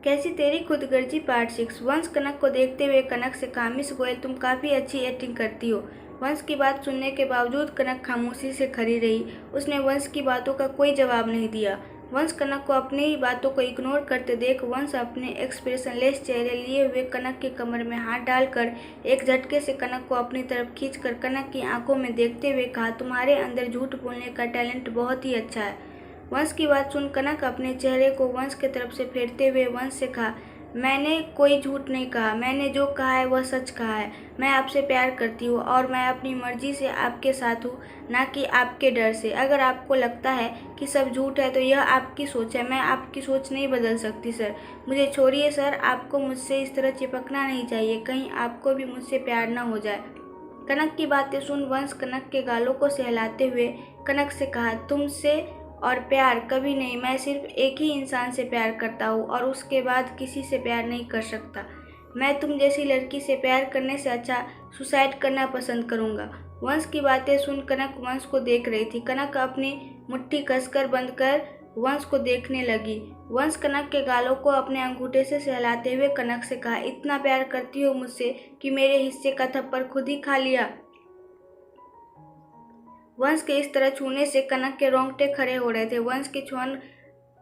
कैसी तेरी खुदगर्जी पार्ट 6। वंश कनक को देखते हुए कनक से कहा, मिस गोयल तुम काफ़ी अच्छी एक्टिंग करती हो। वंश की बात सुनने के बावजूद कनक खामोशी से खड़ी रही। उसने वंश की बातों का कोई जवाब नहीं दिया। वंश कनक को अपनी ही बातों को इग्नोर करते देख वंश अपने एक्सप्रेशनलेस चेहरे लिए हुए कनक के कमर में हाथ डालकर एक झटके से कनक को अपनी तरफ खींचकर कनक की आंखों में देखते हुए कहा, तुम्हारे अंदर झूठ बोलने का टैलेंट बहुत ही अच्छा है। वंश की बात सुन कनक अपने चेहरे को वंश की तरफ से फेरते हुए वंश से कहा, मैंने कोई झूठ नहीं कहा, मैंने जो कहा है वह सच कहा है। मैं आपसे प्यार करती हूँ और मैं अपनी मर्जी से आपके साथ हूँ, ना कि आपके डर से। अगर आपको लगता है कि सब झूठ है तो यह आपकी सोच है, मैं आपकी सोच नहीं बदल सकती सर। मुझे छोड़िए सर, आपको मुझसे इस तरह चिपकना नहीं चाहिए, कहीं आपको भी मुझसे प्यार न हो जाए। कनक की बातें सुन वंश कनक के गालों को सहलाते हुए कनक से कहा, तुमसे और प्यार कभी नहीं, मैं सिर्फ एक ही इंसान से प्यार करता हूँ और उसके बाद किसी से प्यार नहीं कर सकता। मैं तुम जैसी लड़की से प्यार करने से अच्छा सुसाइड करना पसंद करूँगा। वंश की बातें सुन कनक वंश को देख रही थी। कनक अपनी मुट्ठी कसकर बंद कर वंश को देखने लगी। वंश कनक के गालों को अपने अंगूठे से सहलाते हुए कनक से कहा, इतना प्यार करती हो मुझसे कि मेरे हिस्से का थप्पड़ खुद ही खा लिया। वंश के इस तरह छूने से कनक के रोंगटे खड़े हो रहे थे। वंश की छुअन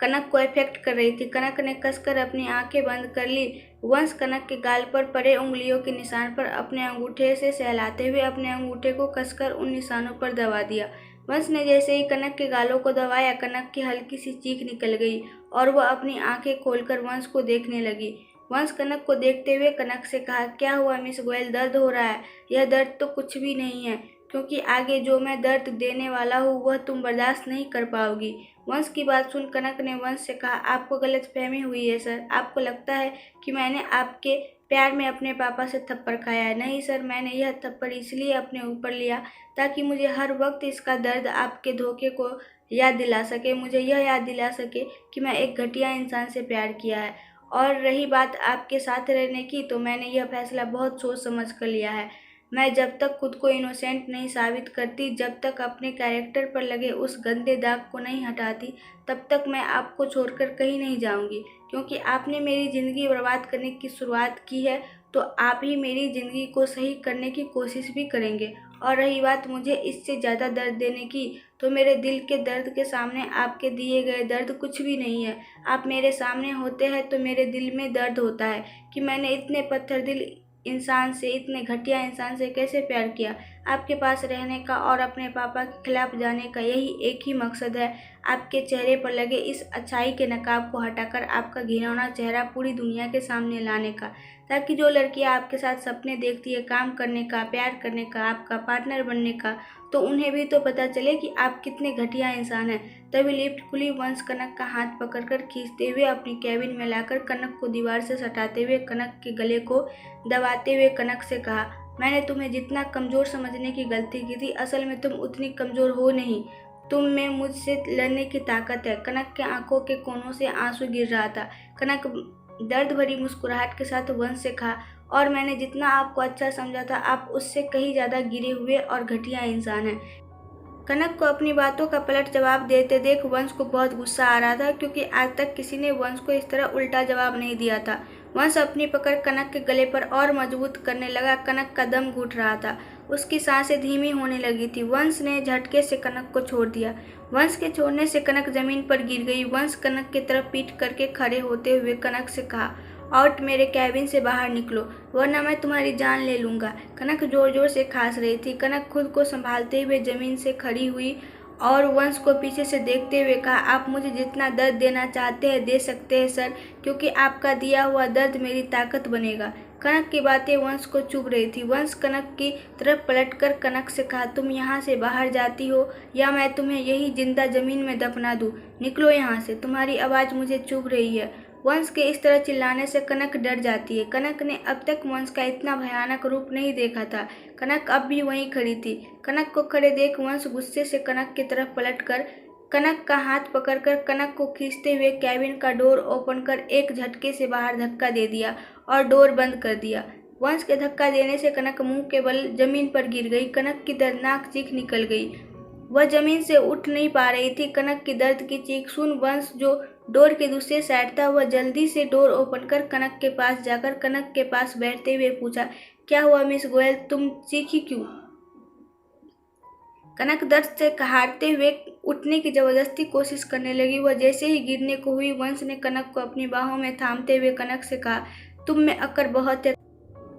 कनक को इफेक्ट कर रही थी। कनक ने कसकर अपनी आंखें बंद कर ली। वंश कनक के गाल पर पड़े उंगलियों के निशान पर अपने अंगूठे से सहलाते हुए अपने अंगूठे को कसकर उन निशानों पर दबा दिया। वंश ने जैसे ही कनक के गालों को दबाया, कनक की हल्की सी चीख निकल गई और वह अपनी आंखें खोलकर वंश को देखने लगी। वंश कनक को देखते हुए कनक से कहा, क्या हुआ मिस गोयल, दर्द हो रहा है? यह दर्द तो कुछ भी नहीं है, क्योंकि आगे जो मैं दर्द देने वाला हूँ वह तुम बर्दाश्त नहीं कर पाओगी। वंश की बात सुन कनक ने वंश से कहा, आपको गलतफहमी हुई है सर। आपको लगता है कि मैंने आपके प्यार में अपने पापा से थप्पड़ खाया है। नहीं सर, मैंने यह थप्पड़ इसलिए अपने ऊपर लिया ताकि मुझे हर वक्त इसका दर्द आपके धोखे को याद दिला सके, मुझे यह याद दिला सके कि मैं एक घटिया इंसान से प्यार किया है। और रही बात आपके साथ रहने की, तो मैंने यह फैसला बहुत सोच समझ कर लिया है। मैं जब तक खुद को इनोसेंट नहीं साबित करती, जब तक अपने कैरेक्टर पर लगे उस गंदे दाग को नहीं हटाती, तब तक मैं आपको छोड़कर कहीं नहीं जाऊंगी। क्योंकि आपने मेरी ज़िंदगी बर्बाद करने की शुरुआत की है, तो आप ही मेरी ज़िंदगी को सही करने की कोशिश भी करेंगे। और रही बात मुझे इससे ज़्यादा दर्द देने की, तो मेरे दिल के दर्द के सामने आपके दिए गए दर्द कुछ भी नहीं है। आप मेरे सामने होते हैं तो मेरे दिल में दर्द होता है कि मैंने इतने पत्थर दिल इंसान से, इतने घटिया इंसान से कैसे प्यार किया। आपके पास रहने का और अपने पापा के खिलाफ जाने का यही एक ही मकसद है, आपके चेहरे पर लगे इस अच्छाई के नकाब को हटाकर आपका घिनौना चेहरा पूरी दुनिया के सामने लाने का, ताकि जो लड़कियां आपके साथ सपने देखती है काम करने का, प्यार करने का, आपका पार्टनर बनने का, तो उन्हें भी तो पता चले कि आप कितने घटिया इंसान हैं। तभी लिफ्ट खुली। वंश कनक का हाथ पकड़कर खींचते हुए अपनी कैबिन में लाकर कनक को दीवार से सटाते हुए कनक के गले को दबाते हुए कनक से कहा, मैंने तुम्हें जितना कमज़ोर समझने की गलती की थी, असल में तुम उतनी कमज़ोर हो नहीं। तुम में मुझसे लड़ने की ताकत है। कनक के आंखों के कोनों से आंसू गिर रहा था। कनक दर्द भरी मुस्कुराहट के साथ वंश से कहा, और मैंने जितना आपको अच्छा समझा था, आप उससे कहीं ज़्यादा गिरे हुए और घटिया इंसान हैं। कनक को अपनी बातों का पलट जवाब देते देख वंश को बहुत गुस्सा आ रहा था, क्योंकि आज तक किसी ने वंश को इस तरह उल्टा जवाब नहीं दिया था। वंश अपनी पकड़ कनक के गले पर और मजबूत करने लगा। कनक का दम घुट रहा था, उसकी सांसें धीमी होने लगी थी। वंश ने झटके से कनक को छोड़ दिया। वंश के छोड़ने से कनक जमीन पर गिर गई। वंश कनक की तरफ पीठ करके खड़े होते हुए कनक से कहा, आउट, मेरे कैबिन से बाहर निकलो, वरना मैं तुम्हारी जान ले लूँगा। कनक जोर जोर से खांस रही थी। कनक खुद को संभालते हुए जमीन से खड़ी हुई और वंश को पीछे से देखते हुए कहा, आप मुझे जितना दर्द देना चाहते हैं दे सकते हैं सर, क्योंकि आपका दिया हुआ दर्द मेरी ताकत बनेगा। कनक की बातें वंश को चुभ रही थी। वंश कनक की तरफ पलटकर कनक से कहा, तुम यहाँ से बाहर जाती हो या मैं तुम्हें यही जिंदा जमीन में दफना दूँ। निकलो यहाँ से, तुम्हारी आवाज़ मुझे चुभ रही है। वंश के इस तरह चिल्लाने से कनक डर जाती है। कनक ने अब तक वंश का इतना भयानक रूप नहीं देखा था। कनक अब भी वहीं खड़ी थी। कनक को खड़े देख वंश गुस्से से कनक की तरफ पलटकर कनक का हाथ पकड़कर कनक को खींचते हुए कैबिन का डोर ओपन कर एक झटके से बाहर धक्का दे दिया और डोर बंद कर दिया। वंश के धक्का देने से कनक मुंह के बल जमीन पर गिर गई। कनक की दर्दनाक चीख निकल गई। वह जमीन से उठ नहीं पा रही थी। कनक की दर्द की चीख सुन वंश, जो डोर के दूसरे साइड था। वह जल्दी से डोर ओपन कर कनक के पास जाकर कनक के पास बैठते हुए पूछा, क्या हुआ मिस गोयल, तुम चीखी क्यों? कनक दर्द से कहारते हुए उठने की जबरदस्ती कोशिश करने लगी। वह जैसे ही गिरने को हुई, वंश ने कनक को अपनी बाहों में थामते हुए कनक से कहा, तुम में अक्ल बहुत है।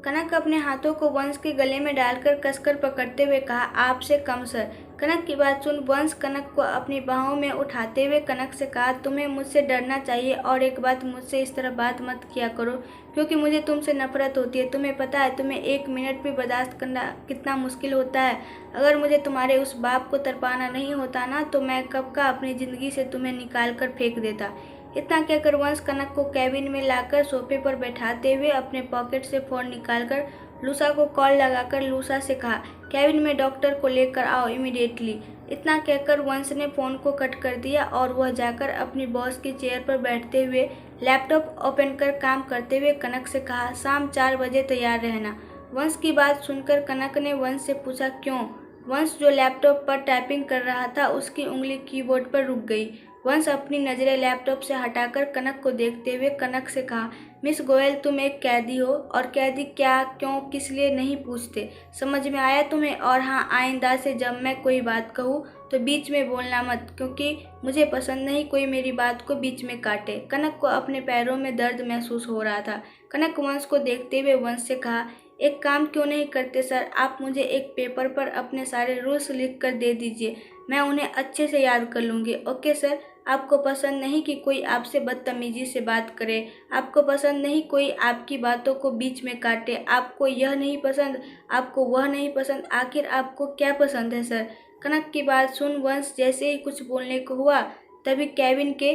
कनक अपने हाथों को वंश के गले में डालकर कसकर पकड़ते हुए कहा, आपसे कम सर। कनक की बात सुन वंश कनक को अपनी बाहों में उठाते हुए कनक से कहा, तुम्हें मुझसे डरना चाहिए और एक बात, मुझसे इस तरह बात मत किया करो क्योंकि मुझे तुमसे नफरत होती है। तुम्हें पता है तुम्हें 1 मिनट भी बर्दाश्त करना कितना मुश्किल होता है। अगर मुझे तुम्हारे उस बाप को तड़पाना नहीं होता ना तो मैं कब का अपनी ज़िंदगी से तुम्हें निकाल कर फेंक देता। इतना कहकर वंश कनक को कैबिन में लाकर सोफे पर बैठाते हुए अपने पॉकेट से फ़ोन निकालकर लूसा को कॉल लगाकर लूसा से कहा, कैबिन में डॉक्टर को लेकर आओ इमीडिएटली। इतना कहकर वंश ने फ़ोन को कट कर दिया और वह जाकर अपनी बॉस की चेयर पर बैठते हुए लैपटॉप ओपन कर काम करते हुए कनक से कहा, शाम 4 बजे तैयार रहना। वंश की बात सुनकर कनक ने वंश से पूछा, क्यों? वंश जो लैपटॉप पर टाइपिंग कर रहा था उसकी उंगली कीबोर्ड पर रुक गई। वंश अपनी नज़रें लैपटॉप से हटाकर कनक को देखते हुए कनक से कहा, मिस गोयल तुम एक कैदी हो और कैदी क्या, क्यों, किस लिए नहीं पूछते। समझ में आया तुम्हें? और हाँ, आइंदा से जब मैं कोई बात कहूँ तो बीच में बोलना मत क्योंकि मुझे पसंद नहीं कोई मेरी बात को बीच में काटे। कनक को अपने पैरों में दर्द महसूस हो रहा था। कनक वंश को देखते हुए वंश से कहा, एक काम क्यों नहीं करते सर, आप मुझे एक पेपर पर अपने सारे रूल्स लिख कर दे दीजिए, मैं उन्हें अच्छे से याद कर लूँगी। Okay sir. आपको पसंद नहीं कि कोई आपसे बदतमीजी से बात करे, आपको पसंद नहीं कोई आपकी बातों को बीच में काटे, आपको यह नहीं पसंद, आपको वह नहीं पसंद, आखिर आपको क्या पसंद है सर? कनक की बात सुन वंश जैसे ही कुछ बोलने को हुआ तभी कैबिन के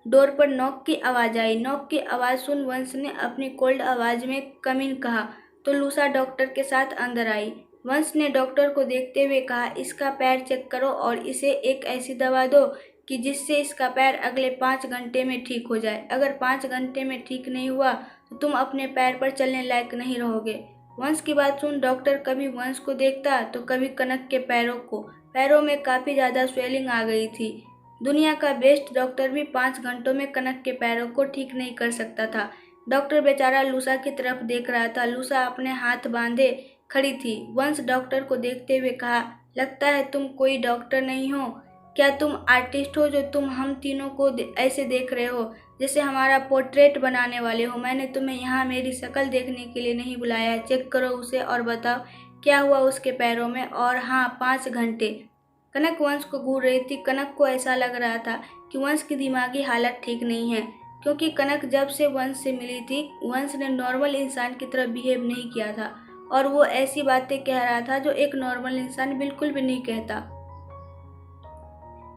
डोर पर नॉक की आवाज़ आई। नॉक की आवाज़ सुन वंश ने अपनी कोल्ड आवाज़ में कम इन कहा तो लूसा डॉक्टर के साथ अंदर आई। वंश ने डॉक्टर को देखते हुए कहा, इसका पैर चेक करो और इसे एक ऐसी दवा दो कि जिससे इसका पैर अगले 5 घंटे में ठीक हो जाए। अगर 5 घंटे में ठीक नहीं हुआ तो तुम अपने पैर पर चलने लायक नहीं रहोगे। वंश की बात सुन डॉक्टर कभी वंश को देखता तो कभी कनक के पैरों को। पैरों में काफ़ी ज़्यादा स्वेलिंग आ गई थी। दुनिया का बेस्ट डॉक्टर भी 5 घंटों में कनक के पैरों को ठीक नहीं कर सकता था। डॉक्टर बेचारा लूसा की तरफ देख रहा था। लूसा अपने हाथ बांधे खड़ी थी। वंश डॉक्टर को देखते हुए कहा, लगता है तुम कोई डॉक्टर नहीं हो, क्या तुम आर्टिस्ट हो जो तुम हम तीनों को ऐसे देख रहे हो जैसे हमारा पोर्ट्रेट बनाने वाले हो? मैंने तुम्हें यहाँ मेरी शक्ल देखने के लिए नहीं बुलाया है। चेक करो उसे और बताओ क्या हुआ उसके पैरों में। और हाँ, 5 घंटे। कनक वंश को घूर रही थी। कनक को ऐसा लग रहा था कि वंश की दिमागी हालत ठीक नहीं है क्योंकि कनक जब से वंश से मिली थी वंश ने नॉर्मल इंसान की तरह बिहेव नहीं किया था और वो ऐसी बातें कह रहा था जो एक नॉर्मल इंसान बिल्कुल भी नहीं कहता।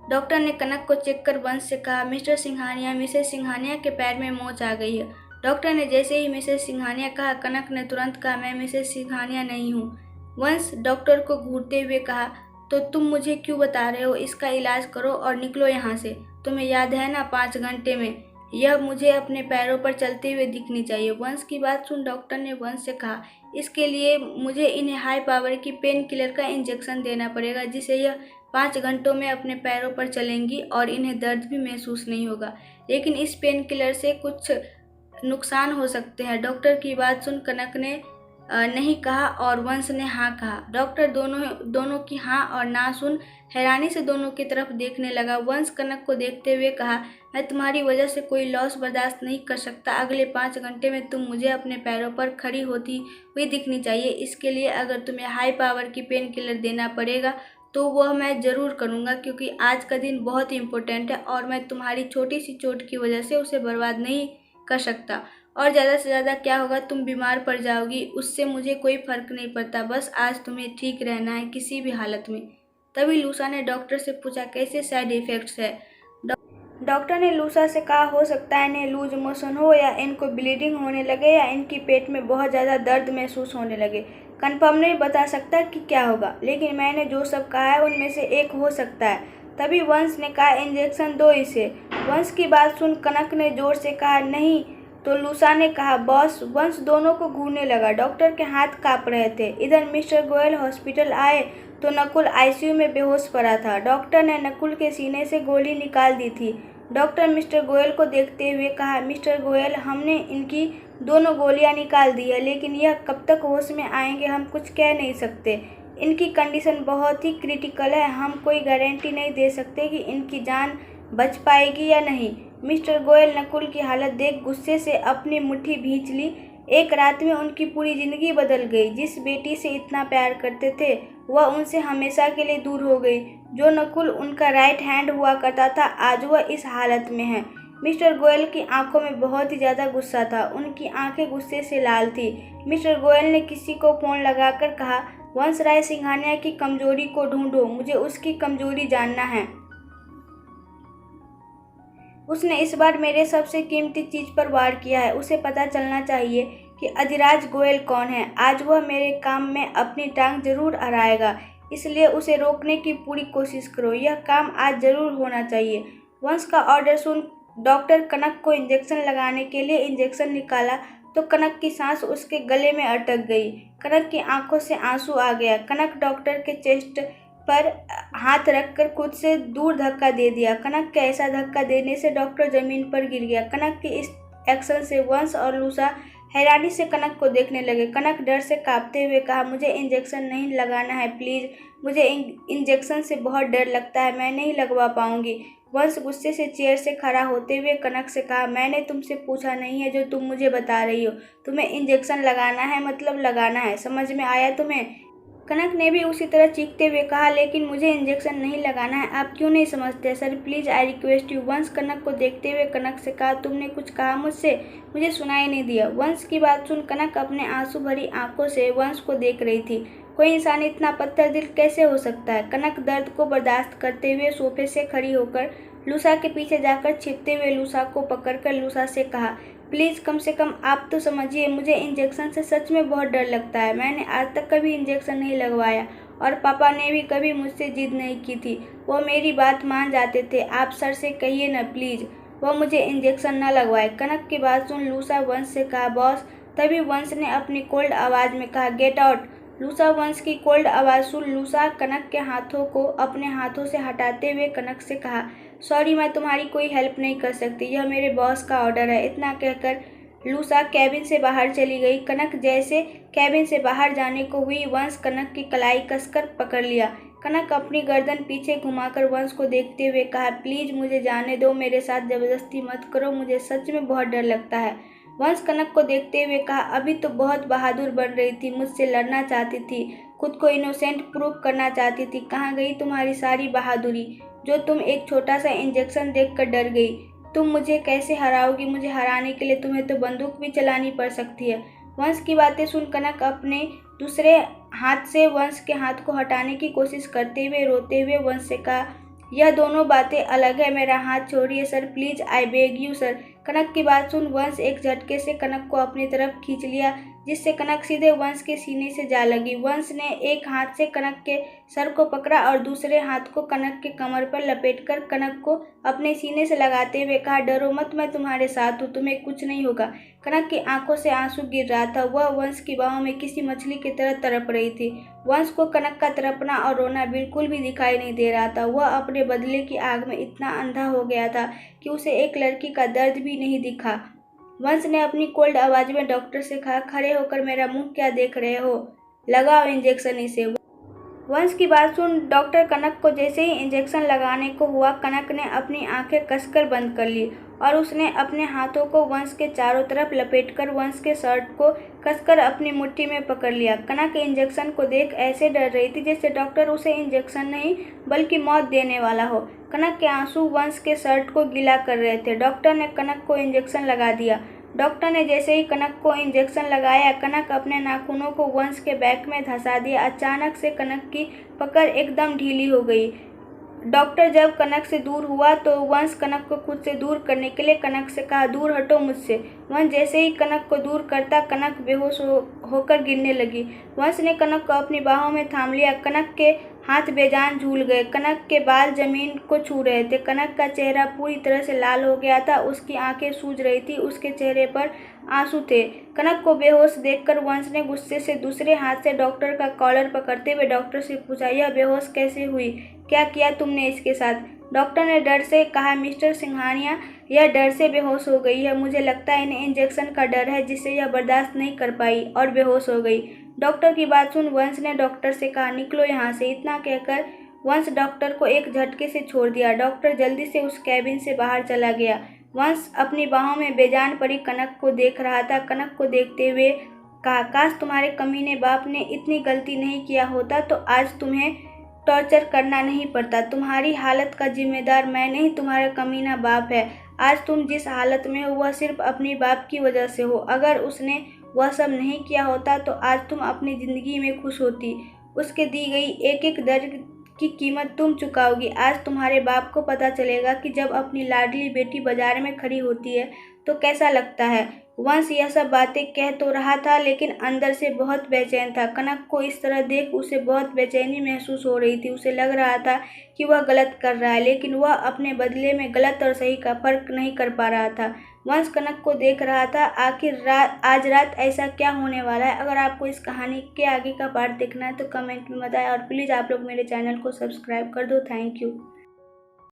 डॉक्टर ने कनक को चेक कर वंश से कहा, मिस्टर सिंघानिया, मिसेस सिंघानिया के पैर में मोच आ गई है। डॉक्टर ने जैसे ही मिसेस सिंघानिया कहा कनक ने तुरंत कहा, मैं मिसेस सिंघानिया नहीं हूँ। वंश डॉक्टर को घूरते हुए कहा, तो तुम मुझे क्यों बता रहे हो? इसका इलाज करो और निकलो यहाँ से। तुम्हें याद है ना 5 घंटे में यह मुझे अपने पैरों पर चलते हुए दिखनी चाहिए। वंश की बात सुन डॉक्टर ने वंश से कहा, इसके लिए मुझे इन्हें हाई पावर की पेन किलर का इंजेक्शन देना पड़ेगा जिससे यह 5 घंटों में अपने पैरों पर चलेंगी और इन्हें दर्द भी महसूस नहीं होगा। लेकिन इस पेन किलर से कुछ नुकसान हो सकते हैं। डॉक्टर की बात सुन कनक ने नहीं कहा और वंश ने हाँ कहा। डॉक्टर दोनों की हाँ और ना सुन हैरानी से दोनों की तरफ देखने लगा। वंश कनक को देखते हुए कहा, मैं तुम्हारी वजह से कोई लॉस बर्दाश्त नहीं कर सकता। अगले 5 घंटे में तुम मुझे अपने पैरों पर खड़ी होती हुई दिखनी चाहिए। इसके लिए अगर तुम्हें हाई पावर की पेन किलर देना पड़ेगा तो वह मैं ज़रूर करूँगा क्योंकि आज का दिन बहुत इम्पोर्टेंट है और मैं तुम्हारी छोटी सी चोट की वजह से उसे बर्बाद नहीं कर सकता। और ज़्यादा से ज़्यादा क्या होगा, तुम बीमार पड़ जाओगी, उससे मुझे कोई फ़र्क नहीं पड़ता। बस आज तुम्हें ठीक रहना है किसी भी हालत में। तभी लूसा ने डॉक्टर से पूछा, कैसे साइड इफ़ेक्ट्स है? डॉक्टर ने लूसा से कहा, हो सकता है इन्हें लूज मोशन हो या इनको ब्लीडिंग होने लगे या इनकी पेट में बहुत ज़्यादा दर्द महसूस होने लगे। कंफर्म नहीं बता सकता कि क्या होगा, लेकिन मैंने जो सब कहा है उनमें से एक हो सकता है। तभी वंश ने कहा, इंजेक्शन दो इसे। वंश की बात सुन कनक ने जोर से कहा, नहीं। तो लूसा ने कहा, बॉस। वंश दोनों को घूरने लगा। डॉक्टर के हाथ काँप रहे थे। इधर मिस्टर गोयल हॉस्पिटल आए तो नकुल आईसीयू में बेहोश पड़ा था। डॉक्टर ने नकुल के सीने से गोली निकाल दी थी। डॉक्टर मिस्टर गोयल को देखते हुए कहा, मिस्टर गोयल, हमने इनकी दोनों गोलियां निकाल दी है, लेकिन यह कब तक होश में आएंगे हम कुछ कह नहीं सकते। इनकी कंडीशन बहुत ही क्रिटिकल है, हम कोई गारंटी नहीं दे सकते कि इनकी जान बच पाएगी या नहीं। मिस्टर गोयल नकुल की हालत देख गुस्से से अपनी मुट्ठी भींच ली। एक रात में उनकी पूरी जिंदगी बदल गई। जिस बेटी से इतना प्यार करते थे वह उनसे हमेशा के लिए दूर हो गई। जो नकुल उनका राइट हैंड हुआ करता था आज वह इस हालत में है। मिस्टर गोयल की आंखों में बहुत ही ज़्यादा गुस्सा था। उनकी आंखें गुस्से से लाल थी। मिस्टर गोयल ने किसी को फ़ोन लगाकर कहा, वंशराय सिंघानिया की कमजोरी को ढूंढो, मुझे उसकी कमजोरी जानना है। उसने इस बार मेरे सबसे कीमती चीज़ पर वार किया है। उसे पता चलना चाहिए कि अधिराज गोयल कौन है। आज वह मेरे काम में अपनी टांग जरूर अड़ाएगा, इसलिए उसे रोकने की पूरी कोशिश करो। यह काम आज जरूर होना चाहिए। वंश का ऑर्डर सुन डॉक्टर कनक को इंजेक्शन लगाने के लिए इंजेक्शन निकाला तो कनक की सांस उसके गले में अटक गई। कनक की आंखों से आंसू आ गया। कनक डॉक्टर के चेस्ट पर हाथ रखकर खुद से दूर धक्का दे दिया। कनक के ऐसा धक्का देने से डॉक्टर जमीन पर गिर गया। कनक के इस एक्शन से वंश और लूसा हैरानी से कनक को देखने लगे। कनक डर से कांपते हुए कहा, मुझे इंजेक्शन नहीं लगाना है प्लीज़, मुझे इंजेक्शन से बहुत डर लगता है, मैं नहीं लगवा पाऊंगी। वंश गुस्से से चेयर से खड़ा होते हुए कनक से कहा, मैंने तुमसे पूछा नहीं है जो तुम मुझे बता रही हो। तुम्हें इंजेक्शन लगाना है मतलब लगाना है, समझ में आया तुम्हें? कनक ने भी उसी तरह चीखते हुए कहा, लेकिन मुझे इंजेक्शन नहीं लगाना है, आप क्यों नहीं समझते? Sir please I request you. वंश कनक को देखते हुए कनक से कहा, तुमने कुछ कहा मुझसे? मुझे सुनाई नहीं दिया। वंश की बात सुन कनक अपने आंसू भरी आंखों से वंश को देख रही थी। कोई इंसान इतना पत्थर दिल कैसे हो सकता है? कनक दर्द को बर्दाश्त करते हुए सोफे से खड़ी होकर लूसा के पीछे जाकर छिपते हुए लूसा को पकड़कर लूसा से कहा, प्लीज़ कम से कम आप तो समझिए, मुझे इंजेक्शन से सच में बहुत डर लगता है। मैंने आज तक कभी इंजेक्शन नहीं लगवाया और पापा ने भी कभी मुझसे जिद नहीं की थी, वो मेरी बात मान जाते थे। आप सर से कहिए ना प्लीज़, वो मुझे इंजेक्शन न लगवाए। कनक की बात सुन लूसा वंश से कहा, बॉस। तभी वंश ने अपनी कोल्ड आवाज़ में कहा, गेट आउट। लूसा वंश की कोल्ड आवाज़ सुन लूसा कनक के हाथों को अपने हाथों से हटाते हुए कनक से कहा, सॉरी मैं तुम्हारी कोई हेल्प नहीं कर सकती, यह मेरे बॉस का ऑर्डर है। इतना कहकर लूसा कैबिन से बाहर चली गई। कनक जैसे कैबिन से बाहर जाने को हुई, वंश कनक की कलाई कसकर पकड़ लिया। कनक अपनी गर्दन पीछे घुमाकर वंश को देखते हुए कहा, प्लीज़ मुझे जाने दो, मेरे साथ ज़बरदस्ती मत करो, मुझे सच में बहुत डर लगता है। वंश कनक को देखते हुए कहा, अभी तो बहुत बहादुर बन रही थी, मुझसे लड़ना चाहती थी, खुद को इनोसेंट प्रूव करना चाहती थी। कहाँ गई तुम्हारी सारी बहादुरी, जो तुम एक छोटा सा इंजेक्शन देखकर डर गई? तुम मुझे कैसे हराओगी? मुझे हराने के लिए तुम्हें तो बंदूक भी चलानी पड़ सकती है। वंश की बातें सुन कनक अपने दूसरे हाथ से वंश के हाथ को हटाने की कोशिश करते हुए रोते हुए वंश से कहा, यह दोनों बातें अलग है, मेरा हाथ छोड़िए sir please, I beg you sir. Kanak की बात सुन वंश एक झटके से कनक को अपनी तरफ खींच लिया, जिससे कनक सीधे वंश के सीने से जा लगी। वंश ने एक हाथ से कनक के सर को पकड़ा और दूसरे हाथ को कनक के कमर पर लपेटकर कनक को अपने सीने से लगाते हुए कहा, डरो मत, मैं तुम्हारे साथ हूँ, तुम्हें कुछ नहीं होगा। कनक की आंखों से आंसू गिर रहा था। वह वंश की बाहों में किसी मछली की तरह तड़प रही थी। वंश को कनक का तड़पना और रोना बिल्कुल भी दिखाई नहीं दे रहा था। वह अपने बदले की आग में इतना अंधा हो गया था कि उसे एक लड़की का दर्द भी नहीं दिखा। वंश ने अपनी कोल्ड आवाज में डॉक्टर से कहा, खड़े होकर मेरा मुंह क्या देख रहे हो, लगाओ इंजेक्शन इसे। वंश की बात सुन डॉक्टर कनक को जैसे ही इंजेक्शन लगाने को हुआ, कनक ने अपनी आंखें कसकर बंद कर ली और उसने अपने हाथों को वंश के चारों तरफ लपेटकर वंश के शर्ट को कसकर अपनी मुट्ठी में पकड़ लिया। कनक इंजेक्शन को देख ऐसे डर रही थी जैसे डॉक्टर उसे इंजेक्शन नहीं बल्कि मौत देने वाला हो। कनक के आंसू वंश के शर्ट को गीला कर रहे थे। डॉक्टर ने कनक को इंजेक्शन लगा दिया। डॉक्टर ने जैसे ही कनक को इंजेक्शन लगाया, कनक अपने नाखूनों को वंश के बैक में धंसा दिया। अचानक से कनक की पकड़ एकदम ढीली हो गई। डॉक्टर जब कनक से दूर हुआ तो वंश कनक को खुद से दूर करने के लिए कनक से कहा, दूर हटो मुझसे। वंश जैसे ही कनक को दूर करता, कनक बेहोश होकर गिरने लगी। वंश ने कनक को अपनी बाहों में थाम लिया। कनक के हाथ बेजान झूल गए। कनक के बाल जमीन को छू रहे थे। कनक का चेहरा पूरी तरह से लाल हो गया था। उसकी आंखें सूज रही थी। उसके चेहरे पर आंसू थे। कनक को बेहोश देखकर वंश ने गुस्से से दूसरे हाथ से डॉक्टर का कॉलर पकड़ते हुए डॉक्टर से पूछा, यह बेहोश कैसे हुई? क्या किया तुमने इसके साथ? डॉक्टर ने डर से कहा, मिस्टर सिंघानिया, यह डर से बेहोश हो गई है। मुझे लगता है इन्हें इंजेक्शन का डर है जिससे यह बर्दाश्त नहीं कर पाई और बेहोश हो गई। डॉक्टर की बात सुन वंश ने डॉक्टर से कहा, निकलो यहाँ से। इतना कहकर वंश डॉक्टर को एक झटके से छोड़ दिया। डॉक्टर जल्दी से उस कैबिन से बाहर चला गया। वंश अपनी बाहों में बेजान पड़ी कनक को देख रहा था। कनक को देखते हुए कहा, काश तुम्हारे कमीने बाप ने इतनी गलती नहीं किया होता तो आज तुम्हें टॉर्चर करना नहीं पड़ता। तुम्हारी हालत का जिम्मेदार मैं नहीं, तुम्हारा कमीना बाप है। आज तुम जिस हालत में हो वह सिर्फ अपने बाप की वजह से हो। अगर उसने वह सब नहीं किया होता तो आज तुम अपनी ज़िंदगी में खुश होती। उसके दी गई एक एक दर्द की कीमत तुम चुकाओगी। आज तुम्हारे बाप को पता चलेगा कि जब अपनी लाडली बेटी बाजार में खड़ी होती है तो कैसा लगता है। वंश यह सब बातें कह तो रहा था लेकिन अंदर से बहुत बेचैन था। कनक को इस तरह देख उसे बहुत बेचैनी महसूस हो रही थी। उसे लग रहा था कि वह गलत कर रहा है लेकिन वह अपने बदले में गलत और सही का फर्क नहीं कर पा रहा था। वंश कनक को देख रहा था। आखिर आज रात ऐसा क्या होने वाला है। अगर आपको इस कहानी के आगे का पार्ट देखना है तो कमेंट में बताएं और प्लीज़ आप लोग मेरे चैनल को सब्सक्राइब कर दो। Thank you.